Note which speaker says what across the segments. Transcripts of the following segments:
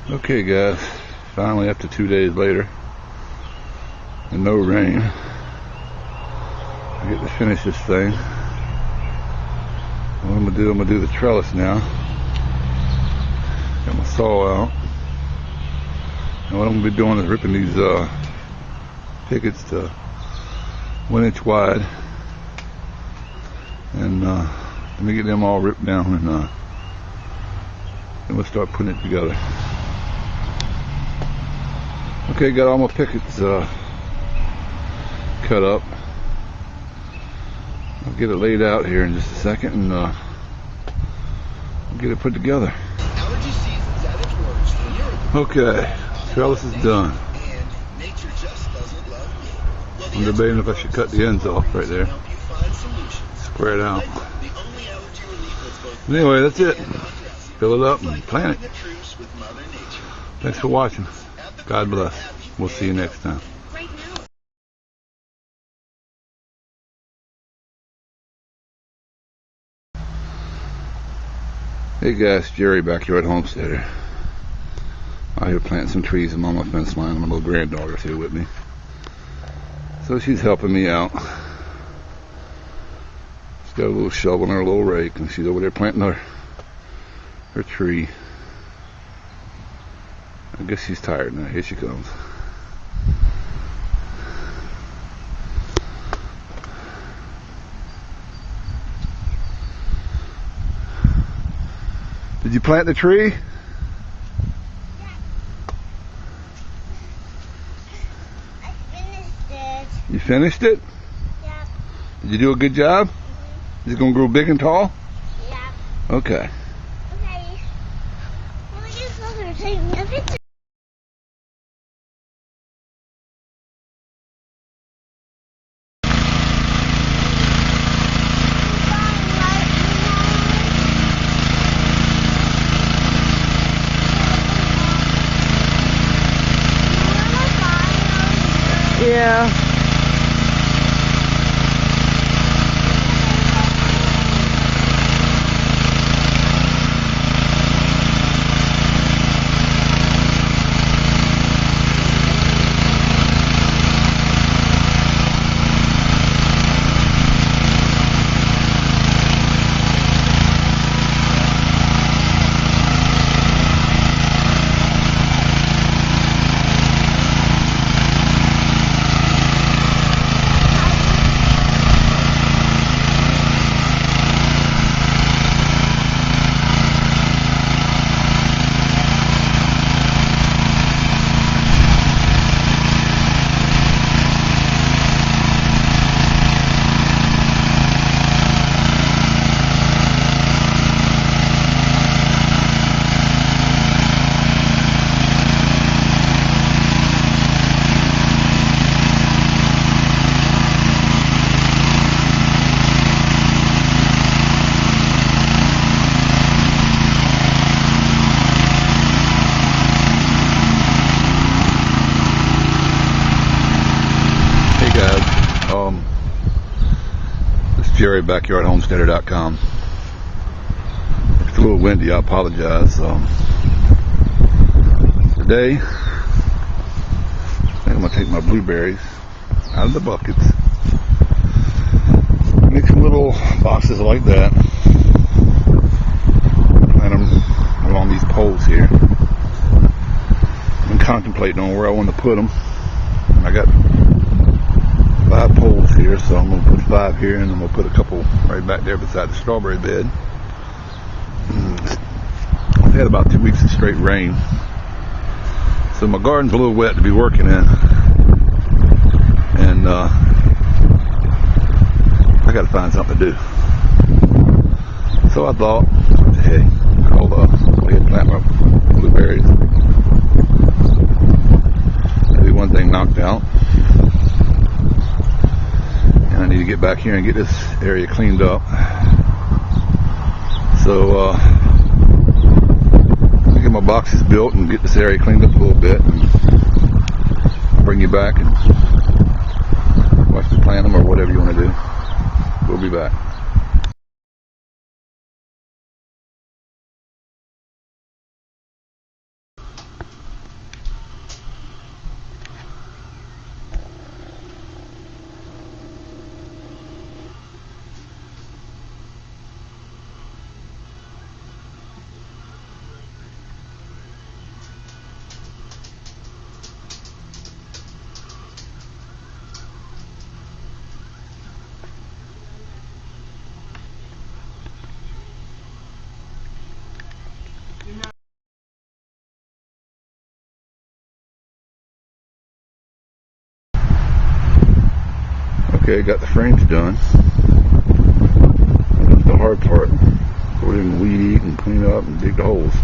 Speaker 1: Okay guys, finally after 2 days later and no rain, I get to finish this thing. What I'm gonna do the trellis now. Got my saw out. And what I'm gonna be doing is ripping these pickets to 1 inch wide. And let me get them all ripped down and then we'll start putting it together. Okay, got all my pickets cut up. I'll get it laid out here in just a second and get it put together. Okay, trellis is done. I'm debating if I should cut the ends off right there. Square it out. Anyway, that's it. Fill it up and plant it. Thanks for watching. God bless. We'll see you next time. Hey guys, Jerry, backyard homesteader. Out here planting some trees along my fence line. My little granddaughter's here with me, so she's helping me out. She's got a little shovel and her little rake, and she's over there planting her tree. I guess she's tired now. Here she comes. Did you plant the tree?
Speaker 2: Yeah. I finished it.
Speaker 1: You finished it?
Speaker 2: Yeah.
Speaker 1: Did you do a good job? Is it going to grow big and tall?
Speaker 2: Yeah.
Speaker 1: Okay.
Speaker 2: Okay. Well, I guess I'm going to take me a picture.
Speaker 3: Yeah.
Speaker 1: This is Jerry, backyardhomesteader.com. If it's a little windy, I apologize. Today, I think I'm going to take my blueberries out of the buckets, make some little boxes like that, plant them along these poles here. I've been contemplating on where I want to put them. I got 5 poles here, so I'm going to put 5 here, and I'm going to put a couple right back there beside the strawberry bed. I've had about 2 weeks of straight rain, so my garden's a little wet to be working in, and I got to find something to do. So I thought, hey, I'll go ahead and plant my blueberries. Maybe one thing knocked out. I need to get back here and get this area cleaned up. So let me get my boxes built and get this area cleaned up a little bit. I'll bring you back and watch me plant them or whatever you want to do. We'll be back. Okay, got the frames done. That's the hard part. Go in and weed eat and clean up and dig the holes.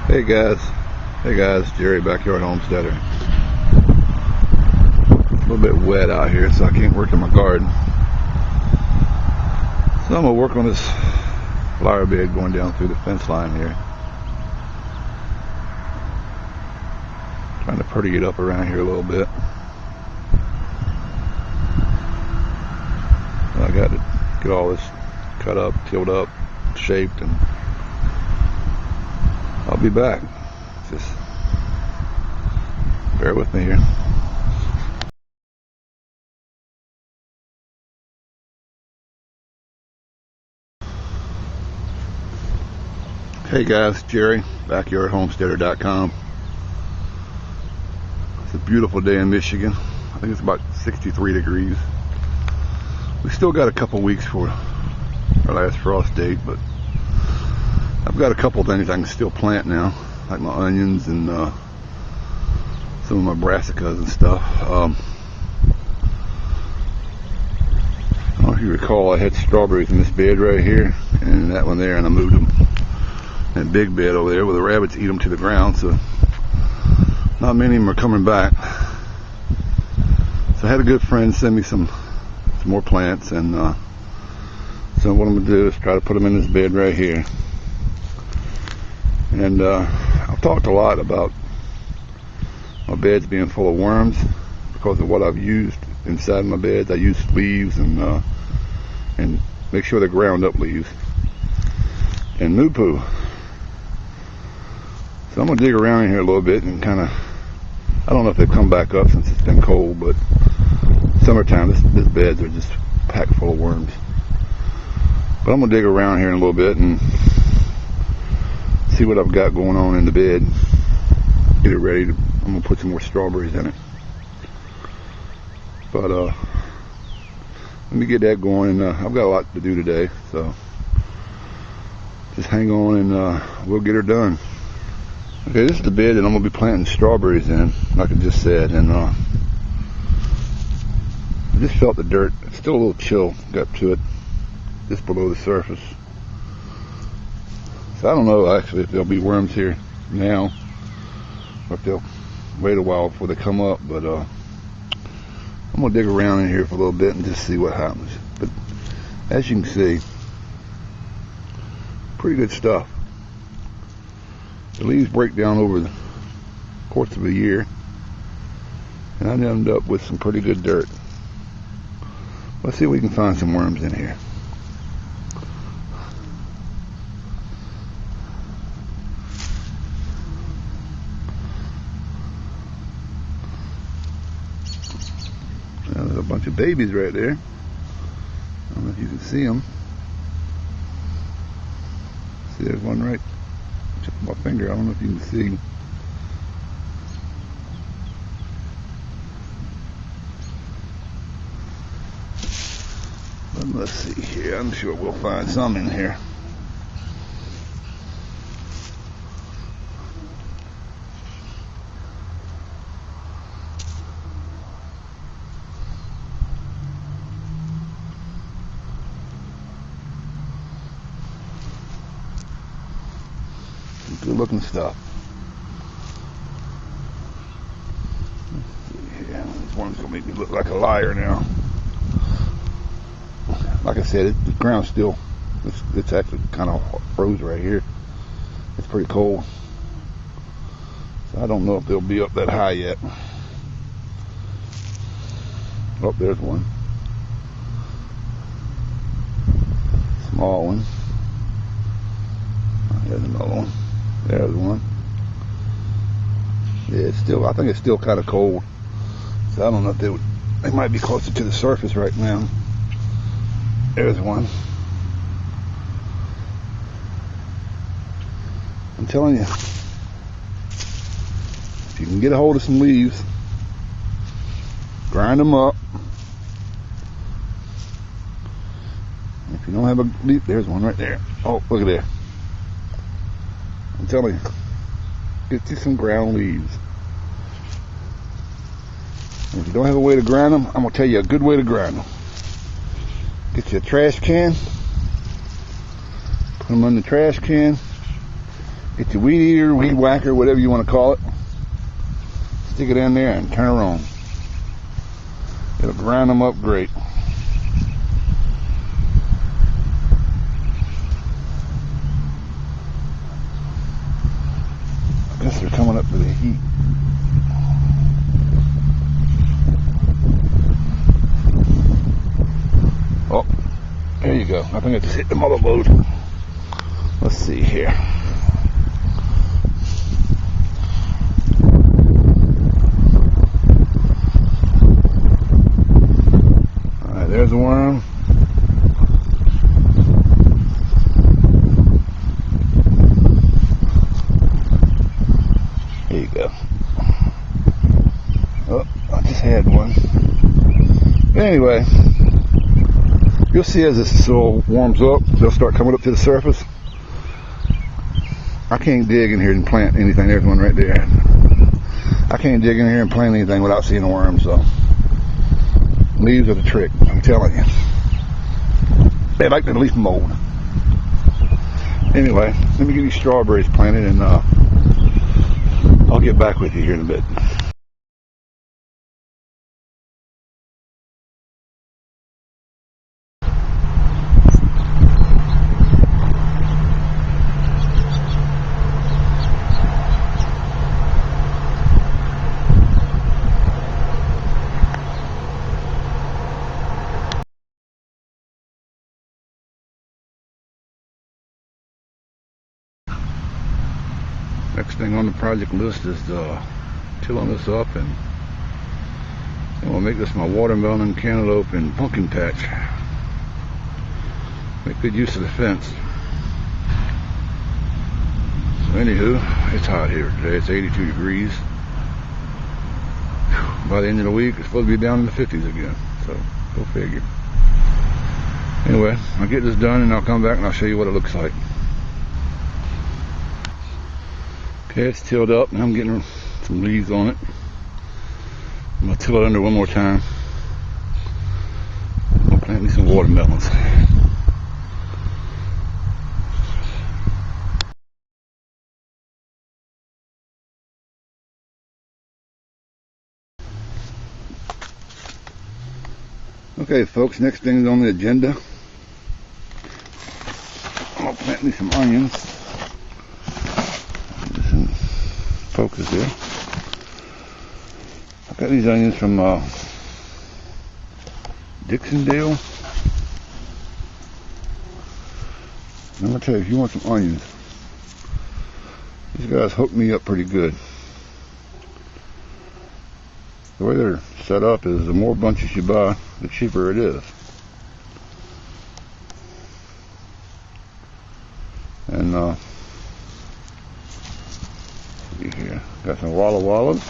Speaker 1: Hey guys, Jerry, Backyard Homesteader. It's a little bit wet out here, so I can't work in my garden. So I'm gonna work on this flower bed going down through the fence line here. Trying to pretty it up around here a little bit. I got to get all this cut up, tilled up, shaped, and I'll be back. Just bear with me here. Hey guys, Jerry, backyardhomesteader.com. It's a beautiful day in Michigan. I think it's about 63 degrees. We still got a couple weeks for our last frost date, but I've got a couple things I can still plant now, like my onions and some of my brassicas and stuff. I don't know if you recall, I had strawberries in this bed right here and that one there, and I moved them. That big bed over there where the rabbits eat them to the ground, so not many of them are coming back. So I had a good friend send me some more plants, and so what I'm going to do is try to put them in this bed right here. And I've talked a lot about my beds being full of worms because of what I've used inside my beds. I use leaves and make sure they're ground up leaves and moo poo. So I'm going to dig around in here a little bit and kind of, I don't know if they've come back up since it's been cold, but summertime, this beds are just packed full of worms. But I'm going to dig around here in a little bit and see what I've got going on in the bed. Get it ready. I'm going to put some more strawberries in it. But let me get that going, and I've got a lot to do today, so just hang on and we'll get her done. Okay, this is the bed that I'm going to be planting strawberries in, like I just said, and I just felt the dirt. It's still a little chill got to it, just below the surface. So I don't know actually if there'll be worms here now, or if they'll wait a while before they come up, but I'm going to dig around in here for a little bit and just see what happens. But as you can see, pretty good stuff. The leaves break down over the course of a year, and I end up with some pretty good dirt. Let's see if we can find some worms in here. Now, there's a bunch of babies right there. I don't know if you can see them. See, there's one right tip of my finger. I don't know if you can see. But let's see here. I'm sure we'll find some in here. Good looking stuff. Let's see here. This one's gonna make me look like a liar now. Like I said, the ground's still, it's actually kind of froze right here. It's pretty cold. So I don't know if they'll be up that high yet. Oh, there's one. Small one. There's another one. There's one. Yeah, it's still, I think it's still kind of cold. So I don't know if they might be closer to the surface right now. There's one. I'm telling you, if you can get a hold of some leaves, grind them up, If you don't have a leaf, there's one right there. Oh, look at there. I'm telling you, get you some ground leaves. And if you don't have a way to grind them, I'm going to tell you a good way to grind them. Get you a trash can. Put them in the trash can. Get your weed eater, weed whacker, whatever you want to call it. Stick it in there and turn it on. It'll grind them up great. I guess they're coming up to the heat. Oh, there you go. I think I just hit the mother load. Let's see here. Alright, there's a worm. There you go. Oh, I just had one. But anyway, you'll see as this soil warms up, they'll start coming up to the surface. I can't dig in here and plant anything. There's one right there. I can't dig in here and plant anything without seeing a worm, so leaves are the trick, I'm telling you. They like the leaf mold. Anyway, let me get these strawberries planted and I'll get back with you here in a bit. Next thing on the project list is tilling this up, and we'll make this my watermelon, cantaloupe, and pumpkin patch. Make good use of the fence. So anywho, it's hot here today. It's 82 degrees. By the end of the week, it's supposed to be down in the 50s again. So go figure. Anyway, I'll get this done and I'll come back and I'll show you what it looks like. Okay, it's tilled up and I'm getting some leaves on it. I'm going to till it under one more time. I'm going to plant me some watermelons. Okay folks, next thing is on the agenda. I'll plant me some onions. Focus here. I got these onions from Dixondale. I'm gonna tell you, if you want some onions, these guys hooked me up pretty good. The way they're set up is the more bunches you buy, the cheaper it is. And here, got some Walla Wallas,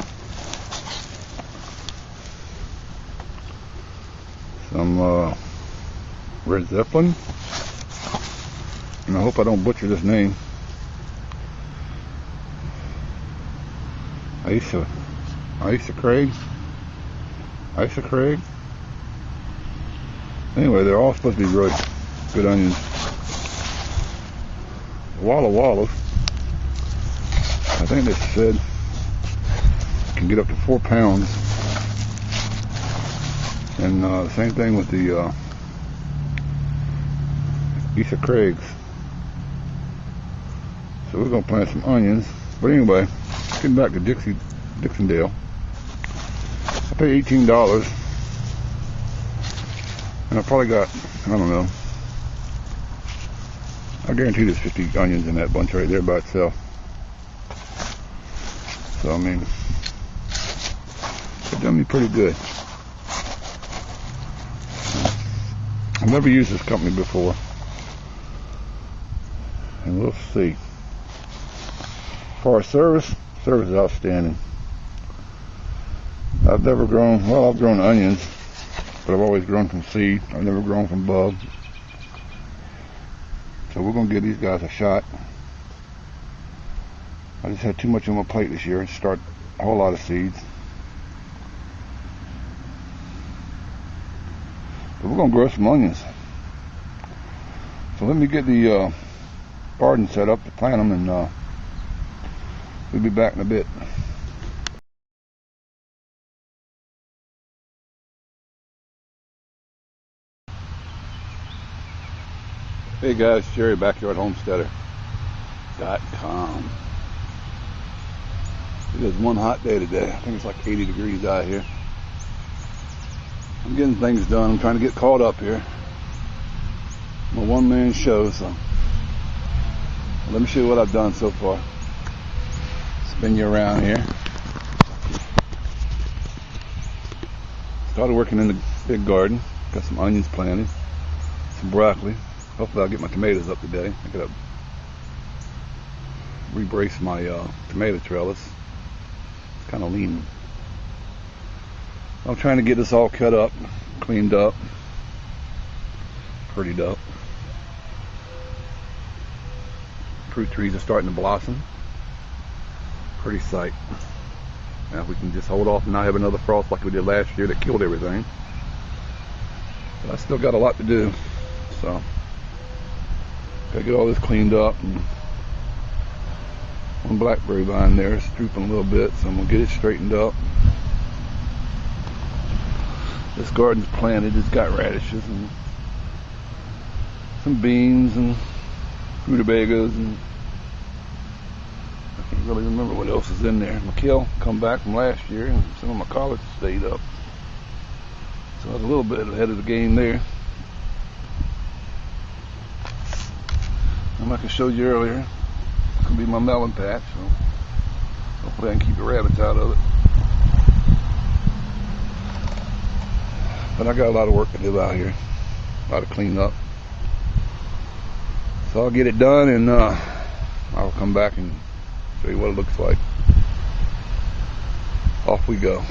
Speaker 1: some Red Zeppelin, and I hope I don't butcher this name. Isa Craig. Anyway, they're all supposed to be really good onions. Walla Wallas, I think they said can get up to 4 pounds. And the same thing with the Isa Craigs. So we're going to plant some onions. But anyway, getting back to Dixondale. I paid $18. And I probably got, I don't know, I guarantee there's 50 onions in that bunch right there by itself. So I mean, it done me pretty good. I've never used this company before, and we'll see. As far as service is outstanding. I've never grown, well, I've grown onions, but I've always grown from seed. I've never grown from bulbs. So we're going to give these guys a shot. I just had too much on my plate this year and start a whole lot of seeds. But we're going to grow some onions. So let me get the garden set up to plant them, and we'll be back in a bit. Hey guys, Jerry, BackyardHomesteader.com. It is one hot day today. I think it's like 80 degrees out here. I'm getting things done. I'm trying to get caught up here. I'm a one-man show, so let me show you what I've done so far. Spin you around here. Started working in the big garden. Got some onions planted, some broccoli. Hopefully I'll get my tomatoes up today. I gotta re-brace my tomato trellis. It's kind of lean. I'm trying to get this all cut up, cleaned up, prettied up. Fruit trees are starting to blossom. Pretty sight. Now if we can just hold off and not have another frost like we did last year that killed everything. But I still got a lot to do, so gotta get all this cleaned up. And one blackberry vine there is drooping a little bit, so I'm gonna get it straightened up. This garden's planted. It's got radishes and some beans and rutabagas, and I can't really remember what else is in there. My kale come back from last year, and some of my collards stayed up, so I was a little bit ahead of the game there. And like I showed you earlier, it's gonna be my melon patch, so hopefully I can keep the rabbits out of it. But I got a lot of work to do out here, a lot of cleaning up. So I'll get it done, and I'll come back and show you what it looks like. Off we go.